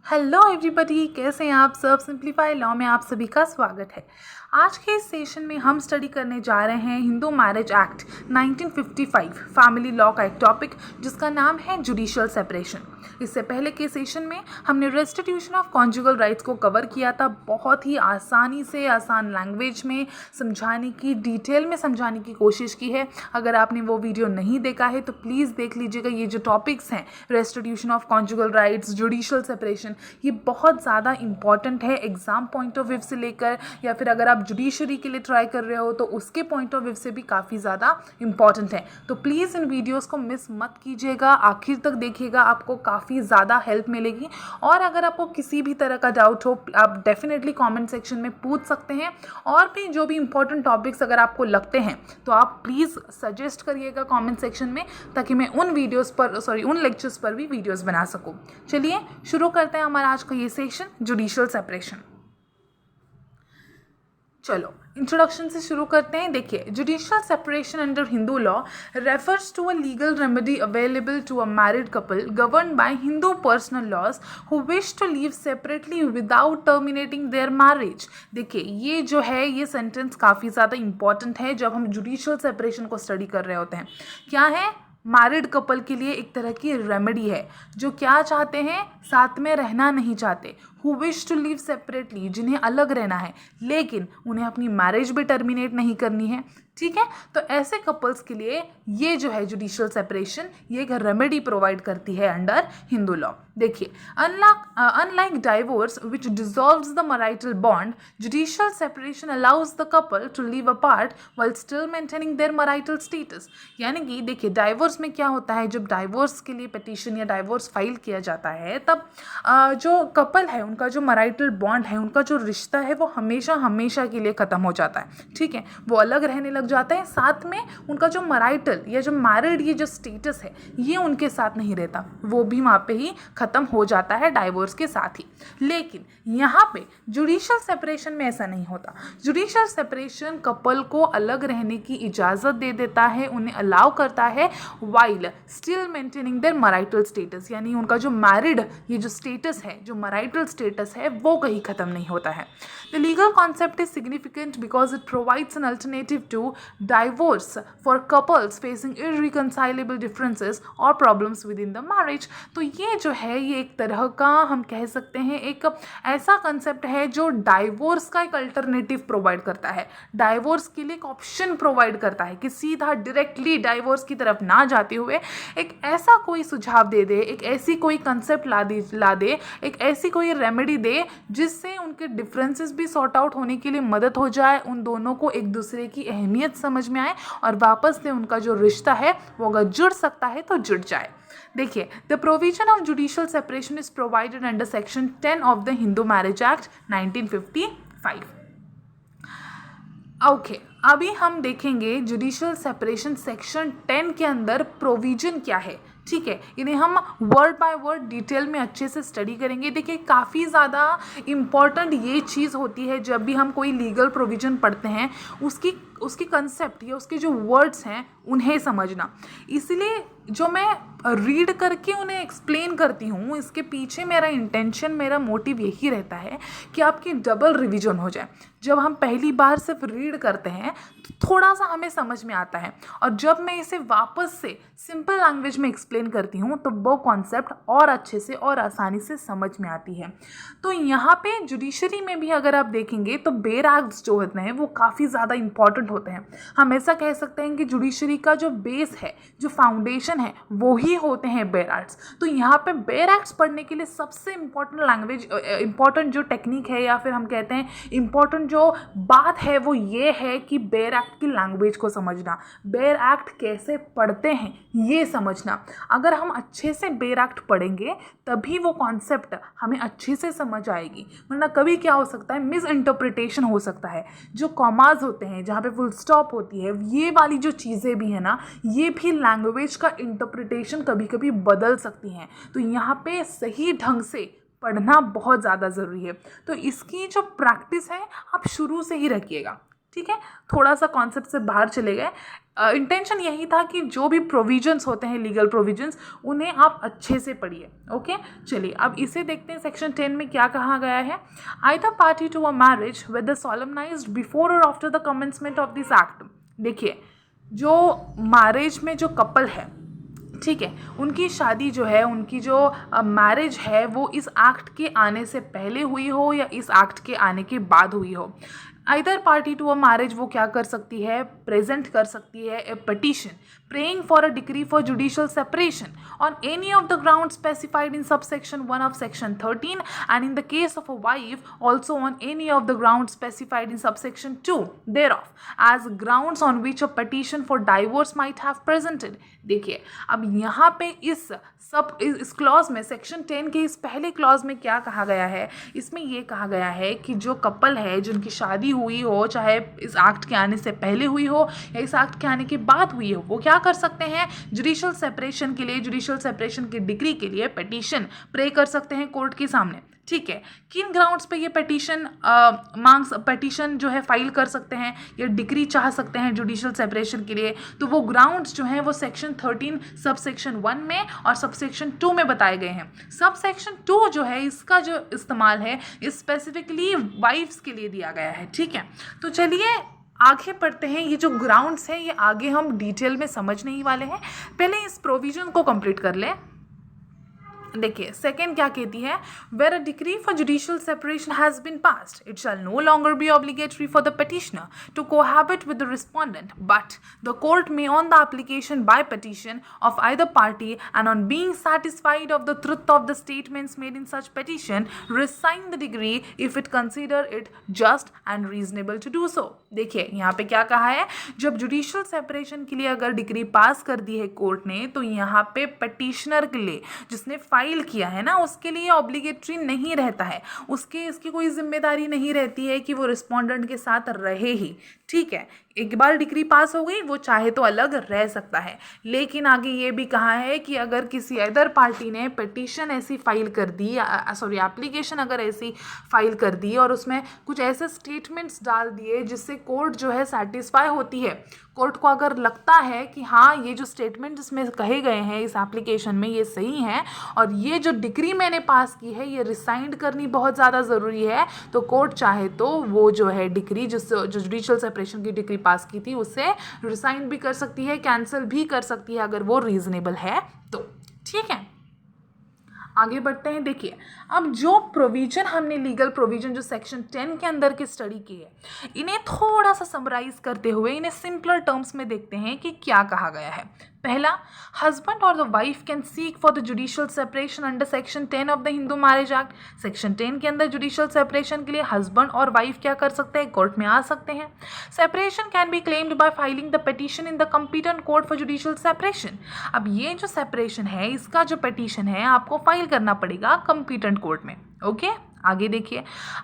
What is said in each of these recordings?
Hello everybody, कैसे हैं आप सब। सिंप्लीफाई लॉ में आप सभी का स्वागत है। आज के इस सेशन में हम स्टडी करने जा रहे हैं Hindu marriage act 1955 family law का एक टॉपिक जिसका नाम है जुडिशियल सेपरेशन। इससे पहले के सेशन में हमने रेस्टिट्यूशन ऑफ कॉन्जुगल राइट्स को कवर किया था। बहुत ही आसानी से आसान लैंग्वेज में समझाने की, डिटेल में समझाने की कोशिश की है। अगर आपने वो वीडियो नहीं देखा है तो प्लीज़ देख लीजिएगा। ये जो टॉपिक्स हैं, restitution of conjugal rights, judicial separation, ये बहुत ज़्यादा इंपॉर्टेंट है एग्जाम पॉइंट ऑफ व्यू से लेकर, या फिर अगर आप जुडिशरी के लिए ट्राई कर रहे हो तो उसके पॉइंट ऑफ व्यू से भी काफ़ी ज़्यादा इंपॉर्टेंट है। तो प्लीज़ इन वीडियोस को मिस मत कीजिएगा, आखिर तक देखिएगा, आपको काफ़ी ज़्यादा हेल्प मिलेगी। और अगर आपको किसी भी तरह का डाउट हो आप डेफिनेटली कमेंट सेक्शन में पूछ सकते हैं। और भी जो भी इंपॉर्टेंट टॉपिक्स अगर आपको लगते हैं तो आप प्लीज़ सजेस्ट करिएगा कमेंट सेक्शन में, ताकि मैं उन लेक्चर्स पर भी वीडियोस बना सकूं। चलिए शुरू करते हैं हमारा आज का ये सेशन, जुडिशियल सेपरेशन। चलो इंट्रोडक्शन से शुरू करते हैं। देखिए, judicial separation under Hindu law refers to a legal remedy available to a married couple govern by Hindu personal laws who wish to live separately without terminating their marriage. देखिए, ये जो है ये सेंटेंस काफ़ी ज़्यादा इंपॉर्टेंट है जब हम जुडिशियल सेपरेशन को स्टडी कर रहे होते हैं। क्या है? मैरिड कपल के लिए एक तरह की रेमेडी है जो क्या चाहते हैं, साथ में रहना नहीं चाहते, who wish to live separately, जिन्हें अलग रहना है लेकिन उन्हें अपनी मैरिज भी टर्मिनेट नहीं करनी है। ठीक है, तो ऐसे कपल्स के लिए ये जो है जुडिशियल सेपरेशन, ये एक रेमेडी प्रोवाइड करती है अंडर हिंदू लॉ। देखिए, unlike divorce which dissolves the marital bond, judicial separation allows the couple to live apart while still maintaining their marital status. यानी कि देखिए, डाइवोर्स में क्या होता है, जब डाइवोर्स के लिए पिटीशन या डाइवोर्स फाइल किया जाता है तब जो कपल है उनका जो मैरिटल बॉन्ड है, उनका जो रिश्ता है वो हमेशा हमेशा के लिए ख़त्म हो जाता है। ठीक है, वो अलग रहने लग जाते हैं, साथ में उनका जो मैरिटल या जो मैरिड ये जो स्टेटस है ये उनके साथ नहीं रहता, वो भी वहाँ पे ही ख़त्म हो जाता है डाइवोर्स के साथ ही। लेकिन यहाँ पे जुडिशियल सेपरेशन में ऐसा नहीं होता। जुडिशियल सेपरेशन कपल को अलग रहने की इजाज़त दे देता है, उन्हें अलाउ करता है while still maintaining their marital status, यानी उनका जो मैरिड ये जो स्टेटस है, जो मैरिटल स्टेटस है, वो कहीं ख़त्म नहीं होता है। The legal concept is significant because it provides an alternative to divorce for couples facing irreconcilable differences or problems within the marriage। तो ये जो है ये एक तरह का हम कह सकते हैं एक ऐसा कंसेप्ट है जो डाइवोर्स का एक अल्टरनेटिव प्रोवाइड करता है, डाइवोर्स के लिए एक ऑप्शन प्रोवाइड करता है कि सीधा डायरेक्टली डाइवोर्स की तरफ ना जाते हुए एक ऐसा कोई सुझाव दे दे, एक ऐसी कोई कंसेप्ट ला दे, एक ऐसी कोई रेमेडी दे जिससे उनके डिफरेंसेस भी सॉर्ट आउट होने के लिए मदद हो जाए, उन दोनों को एक दूसरे की अहमियत समझ में आए और वापस से उनका जो रिश्ता है वो अगर जुड़ सकता है तो जुड़ जाए। देखिए, the provision of judicial separation is provided under section 10 of the Hindu marriage act 1955। Okay, अभी हम देखेंगे जुडिशियल सेपरेशन सेक्शन 10 के अंदर प्रोविजन क्या है। ठीक है, इन्हें हम वर्ड बाय वर्ड डिटेल में अच्छे से स्टडी करेंगे। देखिए, काफ़ी ज़्यादा इम्पॉर्टेंट ये चीज़ होती है जब भी हम कोई लीगल प्रोविज़न पढ़ते हैं, उसकी कंसेप्ट या उसके जो वर्ड्स हैं उन्हें समझना। इसलिए जो मैं रीड करके उन्हें एक्सप्लेन करती हूँ, इसके पीछे मेरा इंटेंशन, मेरा मोटिव यही रहता है कि आपकी डबल रिवीजन हो जाए। जब हम पहली बार सिर्फ रीड करते हैं तो थोड़ा सा हमें समझ में आता है, और जब मैं इसे वापस से सिंपल लैंग्वेज में एक्सप्लेन करती हूँ तो वो कॉन्सेप्ट और अच्छे से और आसानी से समझ में आती है। तो यहाँ पे जुडिशरी में भी अगर आप देखेंगे तो बेयर एक्ट्स जो होते हैं वो काफ़ी ज़्यादा इंपॉर्टेंट होते हैं। हम ऐसा कह सकते हैं कि जुडिशरी का जो बेस है, जो फाउंडेशन है, वो ही होते हैं बेयर एक्ट्स। तो यहाँ पे बेयर एक्ट्स पढ़ने के लिए सबसे इंपॉर्टेंट जो टेक्निक है, या फिर हम कहते हैं इंपॉर्टेंट जो बात है, वो ये है कि बेयर एक्ट की लैंग्वेज को समझना, बेयर एक्ट कैसे पढ़ते हैं ये समझना। अगर हम अच्छे से बेयर एक्ट पढ़ेंगे तभी वो कॉन्सेप्ट हमें अच्छे से समझ आएगी, वरना कभी क्या हो सकता है, मिस इंटरप्रिटेशन हो सकता है। जो कॉमाज होते हैं, जहाँ पे फुल स्टॉप होती है, ये वाली जो चीज़ें भी है ना, ये भी लैंग्वेज का इंटरप्रिटेशन कभी कभी बदल सकती हैं। तो यहाँ पे सही ढंग से पढ़ना बहुत ज़्यादा ज़रूरी है। तो इसकी जो प्रैक्टिस है आप शुरू से ही रखिएगा। ठीक है, थोड़ा सा कॉन्सेप्ट से बाहर चले गए। इंटेंशन यही था कि जो भी प्रोविजंस होते हैं, लीगल प्रोविजंस, उन्हें आप अच्छे से पढ़िए। ओके, चलिए अब इसे देखते हैं। सेक्शन 10 में क्या कहा गया है। Either party to a marriage whether solemnised before और after the commencement of this act. देखिए, जो मैरिज में जो कपल है, ठीक है, उनकी शादी जो है, उनकी जो मैरिज है, वो इस एक्ट के आने से पहले हुई हो या इस एक्ट के आने के बाद हुई हो। Either party to a marriage वो क्या कर सकती है, प्रेजेंट कर सकती है a petition praying for a decree for judicial separation on any of the grounds specified in subsection 1 of section 13, and in the case of a wife also on any of the grounds specified in subsection 2 thereof as grounds on which a petition for divorce might have presented। देखिए, अब यहाँ पे इस clause में, section 10 के इस पहले clause में क्या कहा गया है, इसमें ये कहा गया है कि जो कपल है, जिनकी शादी हुई हो, चाहे इस एक्ट के आने से पहले हुई हो या इस एक्ट के आने के बाद हुई हो, वो क्या कर सकते हैं, जुडिशियल सेपरेशन के लिए, जुडिशियल सेपरेशन की डिग्री के लिए पिटीशन प्रे कर सकते हैं कोर्ट के सामने। ठीक है, किन ग्राउंड्स पे ये पिटीशन जो है फाइल कर सकते हैं, या डिग्री चाह सकते हैं जुडिशियल सेपरेशन के लिए, तो वो ग्राउंड्स जो हैं वो सेक्शन 13 सब सेक्शन 1 में और सब सेक्शन 2 में बताए गए हैं। सब सेक्शन 2 जो है, इसका जो इस्तेमाल है स्पेसिफिकली वाइफ्स के लिए दिया गया है। ठीक है, तो चलिए आगे पढ़ते हैं। ये जो ग्राउंड्स हैं, ये आगे हम डिटेल में समझने ही वाले हैं, पहले इस प्रोविजन को कंप्लीट कर लें। देखिए, सेकेंड क्या कहती है, where a decree for judicial separation has been passed it shall no longer be obligatory for the petitioner to cohabit with the respondent, but the court may on the application by petition of either party and on being satisfied of the truth of the statements made in such petition resign the decree if it consider it just and reasonable to do so। देखिए, यहाँ पे क्या कहा है, जब judicial separation के लिए अगर डिक्री पास कर दी है कोर्ट ने, तो यहाँ पे पटिशनर के लिए, जिसने फाइल किया है ना, उसके लिए ऑब्लिगेटरी नहीं रहता है, इसकी कोई जिम्मेदारी नहीं रहती है कि वो रिस्पोंडेंट के साथ रहे ही। ठीक है, एक बार डिक्री पास हो गई, वो चाहे तो अलग रह सकता है। लेकिन आगे ये भी कहा है कि अगर किसी अदर पार्टी ने पिटीशन ऐसी फाइल कर दी, एप्लीकेशन अगर ऐसी फाइल कर दी और उसमें कुछ ऐसे स्टेटमेंट्स डाल दिए जिससे कोर्ट जो है सेटिस्फाई होती है, कोर्ट को अगर लगता है कि हाँ, ये जो स्टेटमेंट जिसमें कहे गए हैं इस एप्लीकेशन में, ये सही हैं और ये जो डिक्री मैंने पास की है ये रिसाइंड करनी बहुत ज़्यादा ज़रूरी है, तो कोर्ट चाहे तो वो जो है डिक्री, जो जुडिशियल सेपरेशन की डिक्री पास की थी, उससे रिसाइंड भी कर सकती है, कैंसिल भी कर सकती है, अगर वो रीजनेबल है तो। ठीक है, आगे बढ़ते हैं। देखिए, अब जो प्रोविजन हमने, लीगल प्रोविजन जो सेक्शन 10 के अंदर की स्टडी की है, इन्हें थोड़ा सा समराइज करते हुए इन्हें सिंपलर टर्म्स में देखते हैं कि क्या कहा गया है। पहला, हस्बैंड और the wife can seek for the judicial separation under section 10 of the Hindu marriage act. Section 10 के अंदर जुडिशियल सेपरेशन के लिए हस्बैंड और वाइफ क्या कर सकते हैं, कोर्ट में आ सकते हैं। Separation can be claimed by filing the petition in the competent court for judicial separation. अब ये जो सेपरेशन है, इसका जो पिटीशन है आपको फाइल करना पड़ेगा कंपीटेंट कोर्ट में। ओके, आगे देखिए,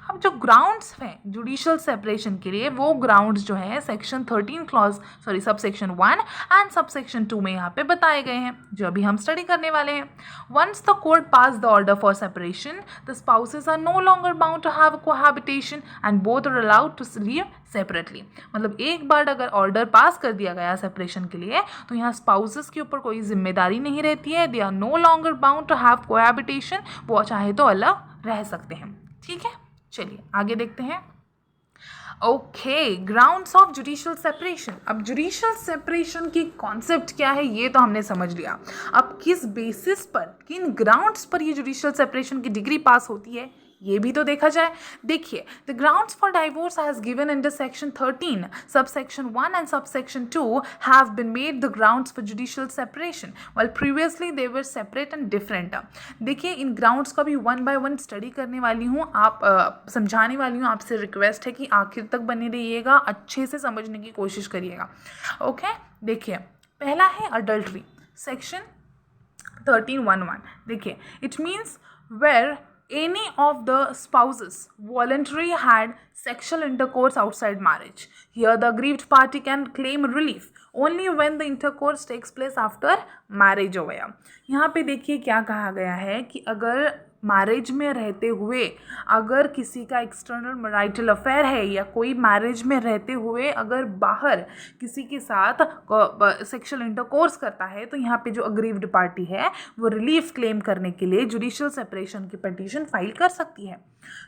अब जो ग्राउंड्स हैं जुडिशियल सेपरेशन के लिए, वो ग्राउंड्स जो है section 13 sub section 1 and sub section 2 में यहाँ पे बताए गए हैं, जो अभी हम स्टडी करने वाले हैं। Once the court pass the order for separation, the spouses are no longer bound to have cohabitation and both are allowed to live separately. मतलब एक बार अगर ऑर्डर पास कर दिया गया सेपरेशन के लिए, तो यहाँ स्पाउसेस के ऊपर कोई जिम्मेदारी नहीं रहती है, they are no longer bound to have cohabitation, वो चाहे तो अलग रह सकते हैं। ठीक है, चलिए आगे देखते हैं। Okay, grounds of judicial separation. अब जुडिशियल सेपरेशन की कॉन्सेप्ट क्या है ये तो हमने समझ लिया। अब किस बेसिस पर, किन ग्राउंड्स पर ये जुडिशियल सेपरेशन की डिग्री पास होती है, ये भी तो देखा जाए। देखिए, the grounds for divorce has given under section 13 sub section 1 and sub section 2 have been made the grounds for judicial separation while previously they were separate and different. देखिए, इन ग्राउंड्स का भी 1 बाय 1 स्टडी करने वाली हूँ, समझाने वाली हूँ। आपसे रिक्वेस्ट है कि आखिर तक बने रहिएगा, अच्छे से समझने की कोशिश करिएगा। ओके, देखिए, पहला है अडल्ट्री, सेक्शन 13(1)(1). देखिए, it means where any of the spouses voluntarily had sexual intercourse outside marriage. Here the aggrieved party can claim relief only when the intercourse takes place after marriage हो गया। यहाँ पे देखिए क्या कहा गया है कि अगर मैरिज में रहते हुए अगर किसी का एक्सटर्नल मैरिटल अफेयर है या कोई मैरिज में रहते हुए अगर बाहर किसी के साथ सेक्सुअल इंटरकोर्स करता है तो यहाँ पे जो अग्रीव्ड पार्टी है वो रिलीफ क्लेम करने के लिए जुडिशियल सेपरेशन की पिटीशन फाइल कर सकती है।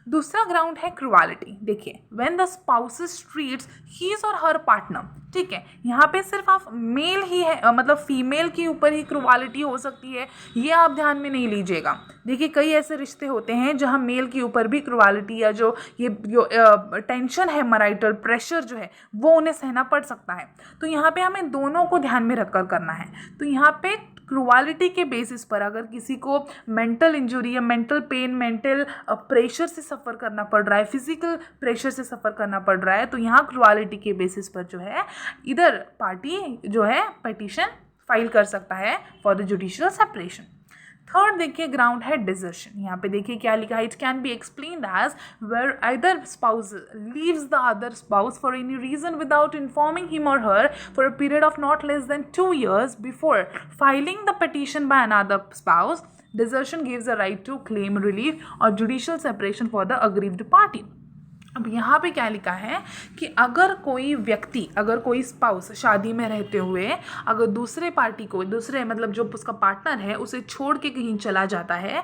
दूसरा ग्राउंड है क्रुअलिटी। देखिए, when the spouses treats his और हर पार्टनर, ठीक है, यहाँ पे सिर्फ आप मेल ही है मतलब फीमेल के ऊपर ही क्रुअलिटी हो सकती है, ये आप ध्यान में नहीं लीजिएगा। देखिए, कई ऐसे रिश्ते होते हैं जहाँ मेल के ऊपर भी क्रुअलिटी या जो टेंशन है, मैरिटल प्रेशर जो है वो उन्हें सहना पड़ सकता है। तो यहाँ पे हमें दोनों को ध्यान में रखकर करना है। तो यहाँ पे क्रुअलिटी के बेसिस पर अगर किसी को मेंटल इंजुरी या मेंटल पेन, मेंटल प्रेशर से सफ़र करना पड़ रहा है, फिजिकल प्रेशर से सफ़र करना पड़ रहा है, तो यहाँ क्रुअलिटी के बेसिस पर जो है इधर पार्टी जो है पिटीशन फाइल कर सकता है for the judicial separation. Third देखिए ग्राउंड है डिजर्शन। यहाँ पे देखिए क्या लिखा है, it can be explained as where either spouse leaves the other spouse for any reason without informing him or her for a period of not less than 2 years before filing the petition by another spouse. Desertion gives a right to claim relief or judicial separation for the aggrieved party. अब यहाँ पे क्या लिखा है कि अगर कोई व्यक्ति, अगर कोई स्पाउस शादी में रहते हुए अगर दूसरे पार्टी को, दूसरे मतलब जो उसका पार्टनर है उसे छोड़ के कहीं चला जाता है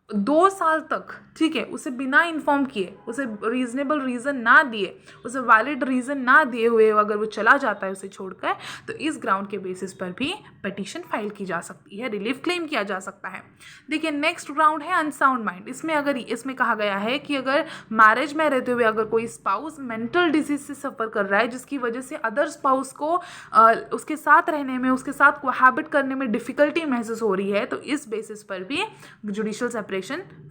2 साल तक, ठीक है, उसे बिना इन्फॉर्म किए, उसे रीजनेबल रीज़न ना दिए, उसे वैलिड रीज़न ना दिए हुए अगर वो चला जाता है उसे छोड़कर, तो इस ग्राउंड के बेसिस पर भी पिटीशन फाइल की जा सकती है, रिलीफ क्लेम किया जा सकता है। देखिए, नेक्स्ट ग्राउंड है अनसाउंड माइंड। इसमें कहा गया है कि अगर मैरिज में रहते हुए अगर कोई स्पाउस मेंटल डिजीज से सफ़र कर रहा है जिसकी वजह से अदर स्पाउस को उसके साथ रहने में, उसके साथ कोहैबिट करने में डिफ़िकल्टी महसूस हो रही है, तो इस बेसिस पर भी जुडिशियल सेपरेशन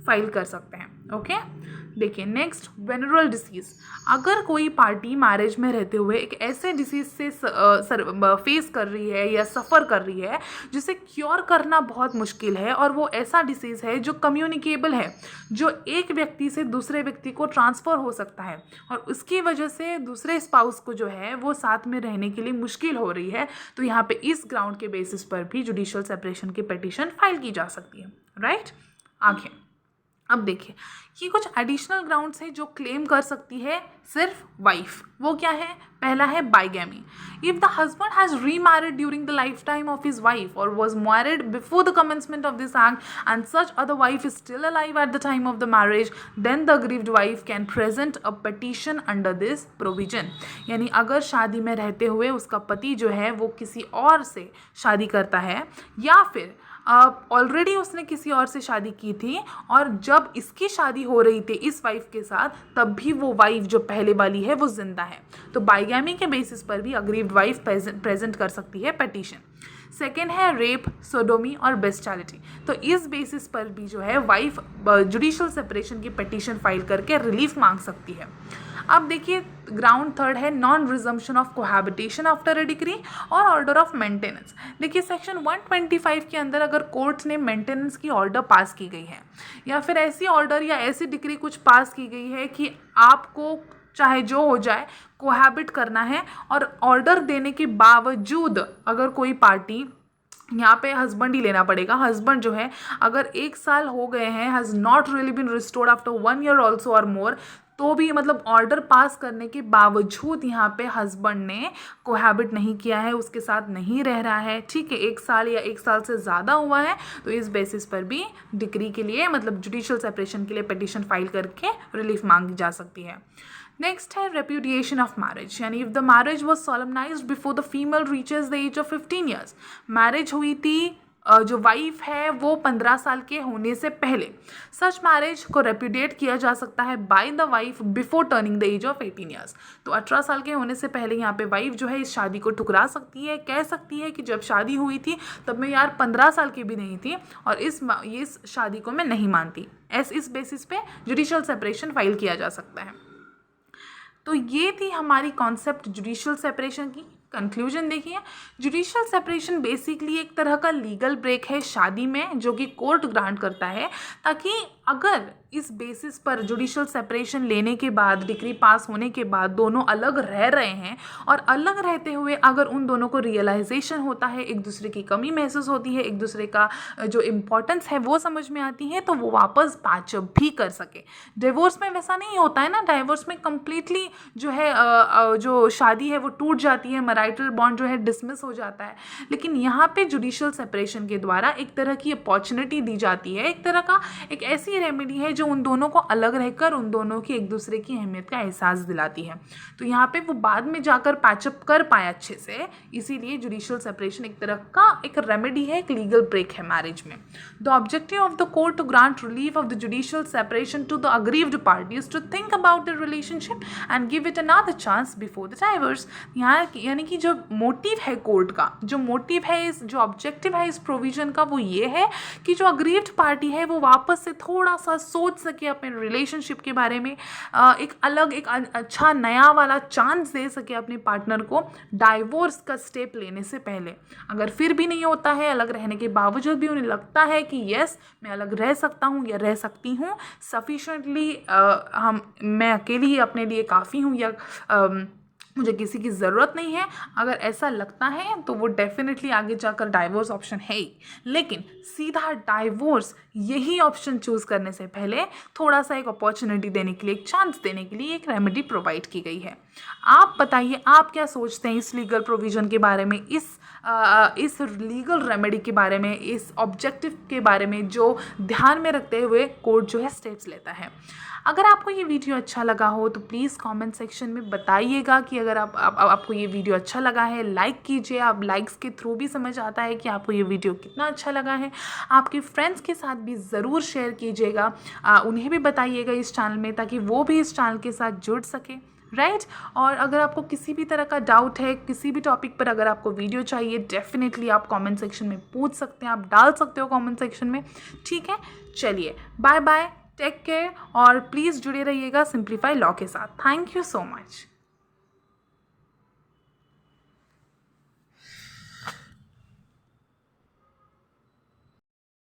फाइल कर सकते हैं। ओके, देखिए नेक्स्ट वेनरल डिसीज। अगर कोई पार्टी मैरिज में रहते हुए एक ऐसे डिसीज से फेस कर रही है या सफ़र कर रही है जिसे क्योर करना बहुत मुश्किल है और वो ऐसा डिसीज़ है जो कम्युनिकेबल है, जो एक व्यक्ति से दूसरे व्यक्ति को ट्रांसफ़र हो सकता है और उसकी वजह से दूसरे स्पाउस को जो है वो साथ में रहने के लिए मुश्किल हो रही है, तो यहाँ पे इस ग्राउंड के बेसिस पर भी जुडिशियल सेपरेशन की पिटीशन फाइल की जा सकती है। राइट, आगे अब देखिए, ये कुछ एडिशनल ग्राउंड्स हैं जो क्लेम कर सकती है सिर्फ वाइफ। वो क्या है? पहला है bigamy. If the husband has remarried during the life time of his wife or was married before the commencement of this act and such other wife is still alive at the time of the marriage, then the aggrieved wife can present a petition under this provision. यानी अगर शादी में रहते हुए उसका पति जो है वो किसी और से शादी करता है या फिर ऑलरेडी उसने किसी और से शादी की थी और जब इसकी शादी हो रही थी इस वाइफ के साथ तब भी वो वाइफ जो पहले वाली है वो जिंदा है, तो बाइगैमी के बेसिस पर भी अग्रीव्ड वाइफ प्रेजेंट कर सकती है पिटीशन। सेकेंड है रेप, सोडोमी और बेस्टालिटी। तो इस बेसिस पर भी जो है वाइफ जुडिशियल सेपरेशन की पिटीशन फाइल करके रिलीफ मांग सकती है। अब देखिए ग्राउंड थर्ड है non resumption of cohabitation after a decree और ऑर्डर ऑफ मेंटेनेंस। देखिए सेक्शन 125 के अंदर अगर कोर्ट ने मेंटेनेंस की ऑर्डर पास की गई है या फिर ऐसी ऑर्डर या ऐसी डिक्री कुछ पास की गई है कि आपको चाहे जो हो जाए कोहैबिट करना है और ऑर्डर देने के बावजूद अगर कोई पार्टी, यहाँ पे हस्बैंड ही लेना पड़ेगा, हस्बैंड जो है अगर 1 साल हो गए हैं, has not really been restored after 1 year also or more, तो भी मतलब ऑर्डर पास करने के बावजूद यहाँ पे हस्बैंड ने कोहैबिट नहीं किया है, उसके साथ नहीं रह रहा है, ठीक है, 1 साल या 1 साल से ज़्यादा हुआ है, तो इस बेसिस पर भी डिक्री के लिए मतलब जुडिशियल सेपरेशन के लिए पिटीशन फाइल करके रिलीफ मांगी जा सकती है। नेक्स्ट है रेप्यूडिएशन ऑफ मैरिज, यानी if the marriage was solemnized before the female reaches the age of 15 years, marriage हुई थी जो वाइफ है वो 15 साल के होने से पहले, सच मैरिज को रेप्यूडिएट किया जा सकता है by the wife before turning the age of 18 years। तो 18 साल के होने से पहले यहाँ पे वाइफ जो है इस शादी को ठुकरा सकती है, कह सकती है कि जब शादी हुई थी तब मैं यार 15 साल की भी नहीं थी और इस शादी को मैं नहीं मानती, इस बेसिस पे जुडिशियल सेपरेशन फाइल किया जा सकता है। तो ये थी हमारी कॉन्सेप्ट जुडिशियल सेपरेशन की। कंक्लूजन देखिए, जुडिशियल सेपरेशन बेसिकली एक तरह का लीगल ब्रेक है शादी में जो कि कोर्ट ग्रांट करता है ताकि अगर इस बेसिस पर जुडिशल सेपरेशन लेने के बाद, डिग्री पास होने के बाद दोनों अलग रह रहे हैं, और अलग रहते हुए अगर उन दोनों को रियलाइजेशन होता है, एक दूसरे की कमी महसूस होती है, एक दूसरे का जो इम्पोर्टेंस है वो समझ में आती है, तो वो वापस पैचअप भी कर सके। डिवोर्स में वैसा नहीं होता है ना, डिवोर्स में कंप्लीटली जो है जो शादी है वो टूट जाती है, मैरिटल बॉन्ड जो है डिसमिस हो जाता है। लेकिन यहाँ पे जुडिशल सेपरेशन के द्वारा एक तरह की अपॉर्चुनिटी दी जाती है, एक तरह का एक ऐसी रेमेडी है जो उन दोनों को अलग रहकर उन दोनों की एक दूसरे की अहमियत का एहसास दिलाती है। तो यहाँ पे वो बाद में जाकर पैचअप कर पाए अच्छे से, इसीलिए जुडिशल सेपरेशन एक तरह का एक रेमेडी है, एक लीगल ब्रेक है मैरिज में। The objective of the court to grant relief of the judicial separation to the aggrieved parties to think about the relationship and give it another chance before the divorce. यहाँ यानी कि जो motive है court का, जो motive है इस, जो ऑब्जेक्टिव है इस प्रोविजन का, वो ये है कि जो अग्रीव्ड पार्टी है वो वापस से थोड़ा सा सोच सके अपने रिलेशनशिप के बारे में, एक अलग, एक अच्छा नया वाला चांस दे सके अपने पार्टनर को डाइवोर्स का स्टेप लेने से पहले। अगर फिर भी नहीं होता है, अलग रहने के बावजूद भी उन्हें लगता है कि यस मैं अलग रह सकता हूँ या रह सकती हूँ, सफिशेंटली मैं अकेली ही अपने लिए काफ़ी हूँ, या मुझे किसी की ज़रूरत नहीं है, अगर ऐसा लगता है तो वो डेफिनेटली आगे जाकर डाइवोर्स ऑप्शन है ही। लेकिन सीधा डाइवोर्स यही ऑप्शन चूज़ करने से पहले थोड़ा सा एक अपॉर्चुनिटी देने के लिए, एक चांस देने के लिए एक रेमेडी प्रोवाइड की गई है। आप बताइए आप क्या सोचते हैं इस लीगल प्रोविज़न के बारे में, इस लीगल रेमेडी के बारे में, इस ऑब्जेक्टिव के बारे में जो ध्यान में रखते हुए कोर्ट जो है स्टेप्स लेता है। अगर आपको ये वीडियो अच्छा लगा हो तो प्लीज़ कमेंट सेक्शन में बताइएगा कि अगर आपको ये वीडियो अच्छा लगा है, लाइक कीजिए। आप लाइक्स के थ्रू भी समझ आता है कि आपको ये वीडियो कितना अच्छा लगा है। आपके फ्रेंड्स के साथ भी ज़रूर शेयर कीजिएगा, उन्हें भी बताइएगा इस चैनल में, ताकि वो भी इस चैनल के साथ जुड़ सके, राइट। और अगर आपको किसी भी तरह का डाउट है, किसी भी टॉपिक पर अगर आपको वीडियो चाहिए, डेफिनेटली आप कमेंट सेक्शन में पूछ सकते हैं, आप डाल सकते हो कमेंट सेक्शन में, ठीक है। चलिए बाय बाय, टेक केयर, और प्लीज़ जुड़े रहिएगा सिंप्लीफाई लॉ के साथ। Thank you so much.